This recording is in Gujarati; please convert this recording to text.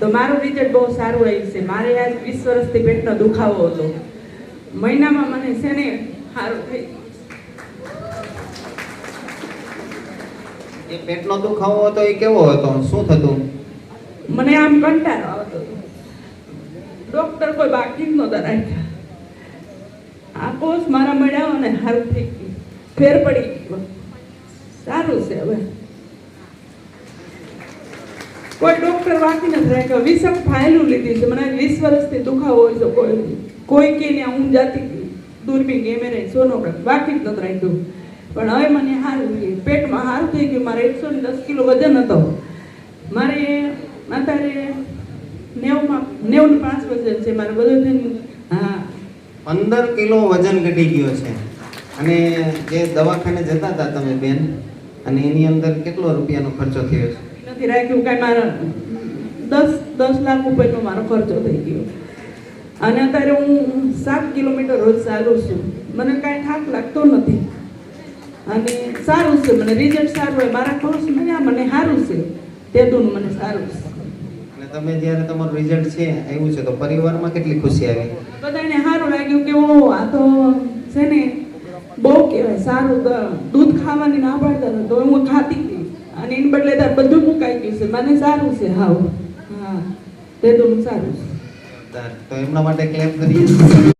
તો મારું રિઝલ્ટ બહુ સારું આવ્યું છે. મારે આજ 20 વર્ષથી પેટનો દુખાવો હતો. મહિનામાં મને છે ને સારું થઈ. એ પેટનો દુખાવો હતો એ કેવો હતો, શું થતું? મને આમ કંટાળો આવતો હતો. ડોક્ટર કોઈ બાકી જ નહોતા રાખ્યા. આ કોર્સ મારા મળ્યા અને સારું થઈ ગયું, ફેર પડી ગયો, સારું છે. હવે કોઈ ડોક્ટર બાકી નથી રાખ્યો. 20 ફાઇલું લીધી છે. મને 20 વર્ષથી દુખાવો હોય છે. કોઈ કે ને હું જાતી દૂરબીન કેમેરે સોનોગ્રાફ બાકી જ નથી રાખ્યું. પણ હવે મને સારું થયું, પેટમાં સારું થઈ ગયું. મારે 110 કિલો વજન હતો. મારે અત્યારે 95 વજન છે મારે બધું થઈને. હા, 15 કિલો વજન ઘટી ગયો છે. અને જે દવાખાને જતા હતા તમે બેન, અને એની અંદર કેટલો રૂપિયાનો ખર્ચો થયો છે? નથી રાખ્યું કાંઈ. મારા 10 લાખ રૂપિયાનો મારો ખર્ચો થઈ ગયો. અને અત્યારે હું 7 કિલોમીટર રોજ ચાલું છું. મને કાંઈ થાક લાગતો નથી અને સારું છે. મને રિઝલ્ટ સારું હોય. મારા કોર્સ મને સારું છે. તેદું મને સારું છે. અને તમે જ્યારે તમારું રિઝલ્ટ છે આવ્યું છે તો પરિવારમાં કેટલી ખુશી આવી? બધાને સારું લાગ્યું કે ઓ આ તો છે ને બહુ કહેવાય સારું. દૂધ ખાવાની ના પાડતા હતા તો હું ખાતી હતી અને એને બદલે તાર બધું મુકાઈ ગયું છે. મને સારું છે. હાવ, હા, તેદું સારું છે. તો એમના માટે ક્લેપ કરીએ.